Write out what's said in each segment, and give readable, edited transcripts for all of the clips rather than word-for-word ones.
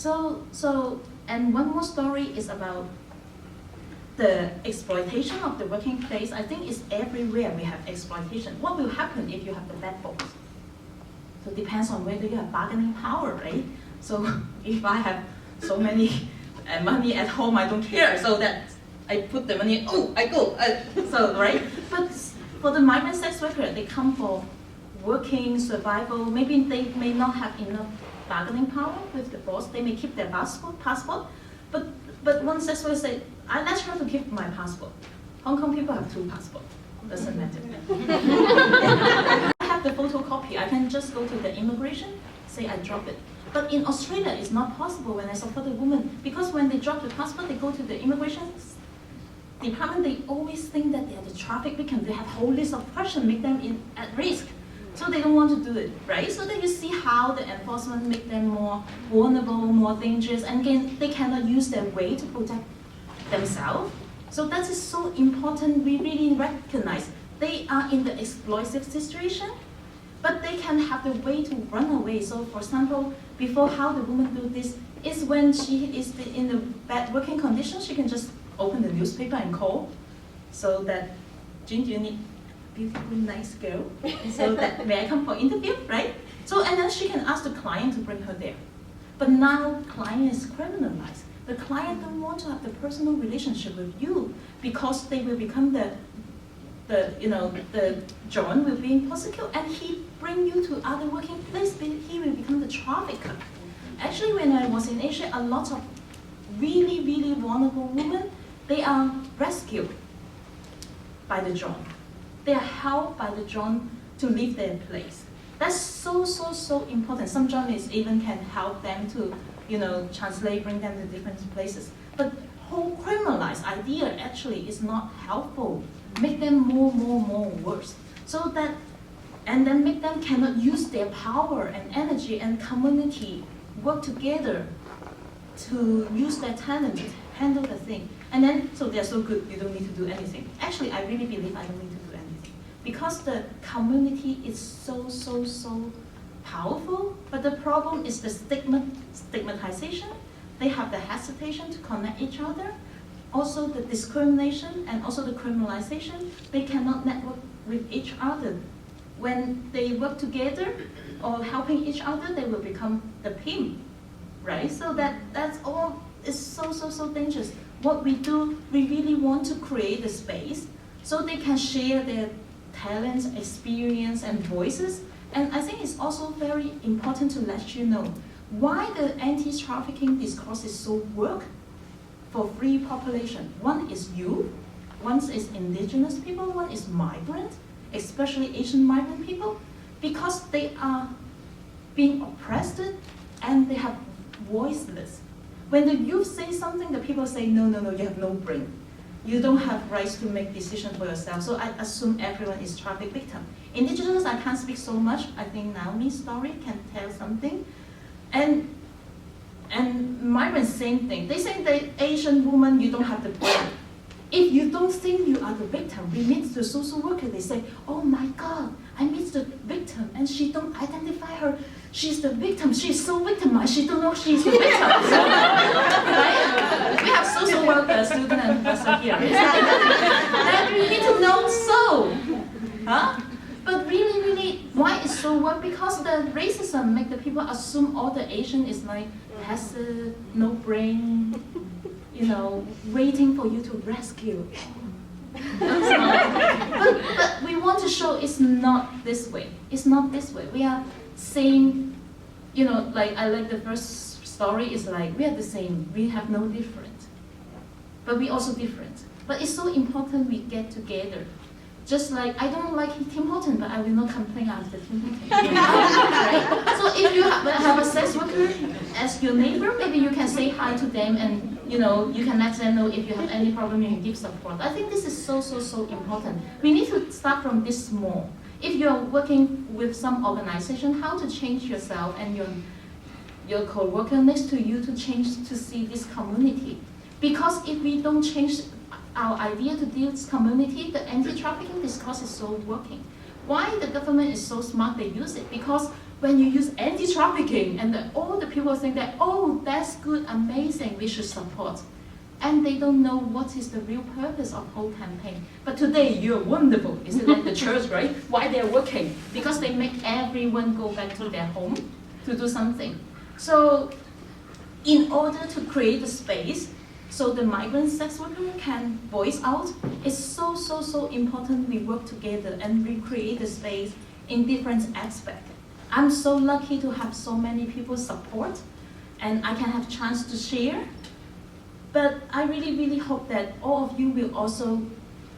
And one more story is about the exploitation of the working place. I think it's everywhere we have exploitation. What will happen if you have the bad boss? So it depends on whether you have bargaining power, right? So if I have so many money at home, I don't care. So that I put the money, oh, I go. So, right? But for the migrant sex worker, they come for working, survival. Maybe they may not have enough bargaining power with the boss. They may keep their passport. But one sex worker say, let's try to keep my passport. Hong Kong people have 2 passports. Doesn't matter. I have the photocopy. I can just go to the immigration, say I drop it. But in Australia, it's not possible when I support a woman, because when they drop the passport, they go to the immigration department, they always think that they are the traffic victim. They have a whole list of questions, make them at risk. So they don't want to do it, right? So then you see how the enforcement make them more vulnerable, more dangerous, and again, they cannot use their way to protect themselves. So that is so important. We really recognize they are in the exploitive situation, but they can have the way to run away. So for example, before how the woman do this is when she is in the bad working conditions, she can just open the newspaper and call, so that, Jane, do you need beautiful, nice girl? So that, may I come for interview, right? So, and then she can ask the client to bring her there. But now, client is criminalized. The client don't want to have the personal relationship with you because they will become the John will be prosecuted, and he bring you to other working place. He will become the trafficker. Actually, when I was in Asia, a lot of really, really vulnerable women, they are rescued by the John. They are helped by the John to leave their place. That's so important. Some John even can help them to, translate, bring them to different places. But whole criminalized idea actually is not helpful. Make them more worse. So that, and then make them cannot use their power and energy and community work together to use their talent to handle the thing. And then, so they're so good, you don't need to do anything. Actually, I really believe I don't need to do anything. Because the community is so powerful, but the problem is the stigmatization. They have the hesitation to connect each other. Also the discrimination and also the criminalization. They cannot network with each other. When they work together or helping each other, they will become the team, right? So that's all is so dangerous. What we do, we really want to create a space so they can share their talents, experience, and voices. And I think it's also very important to let you know why the anti-trafficking discourse is so work for free population. One is youth, one is indigenous people, one is migrant, especially Asian migrant people, because they are being oppressed and they have voiceless. When the youth say something, the people say, no, you have no brain. You don't have rights to make decisions for yourself. So I assume everyone is traffic victim. Indigenous, I can't speak so much. I think Naomi's story can tell something. And migrants, same thing. They say the Asian woman, you don't have the brain. If you don't think you are the victim, we meet the social worker, they say, oh my God, I meet the victim and she don't identify her. She's the victim, she's so victimized, she don't know she's the victim. Right? We have social worker, student and professor here. And we need to know so. Huh? But really, why it's so work? Because the racism make the people assume all the Asian is like passive, no brain, waiting for you to rescue. but we want to show it's not this way. It's not this way. We are same, like I like the first story is like we are the same. We have no different. But we also different. But it's so important we get together. Just like, I don't like Tim Horton, but I will not complain after Tim Horton. Right? So if you have a sex worker as your neighbor, maybe you can say hi to them and you can let them know if you have any problem, you can give support. I think this is so important. We need to start from this small. If you're working with some organization, how to change yourself and your co-worker next to you to change to see this community. Because if we don't change our idea to deal with this community, the anti-trafficking discourse is so working. Why the government is so smart, they use it? Because when you use anti-trafficking, and all the people think that, oh, that's good, amazing, we should support. And they don't know what is the real purpose of whole campaign. But today, you're wonderful. Isn't that the church, right? Why they're working? Because they make everyone go back to their home to do something. So in order to create a space so the migrant sex worker can voice out, it's so, so, so important we work together and we create a space in different aspects. I'm so lucky to have so many people support, and I can have chance to share. But I really, really hope that all of you will also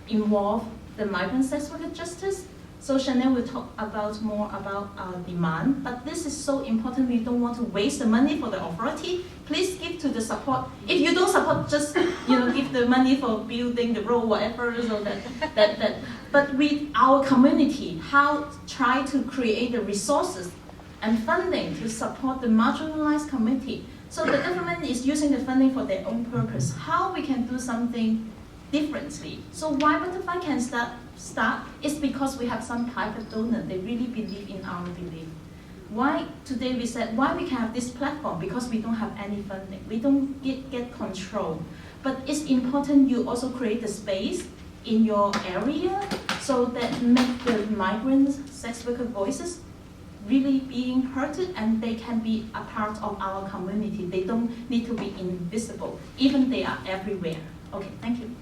involve the migrant sex worker justice. So Chanel will talk about more about our demand, but this is so important. We don't want to waste the money for the authority. Please give to the support. If you don't support, just give the money for building the road, whatever. So that. But with our community, try to create the resources and funding to support the marginalized community. So the government is using the funding for their own purpose. How we can do something differently? So why Butterfly can start is because we have some private donor. They really believe in our belief. Why today we said why we can have this platform? Because we don't have any funding. We don't get control. But it's important you also create a space in your area so that make the migrant sex worker voices really being heard, and they can be a part of our community. They don't need to be invisible, even they are everywhere. Okay, thank you.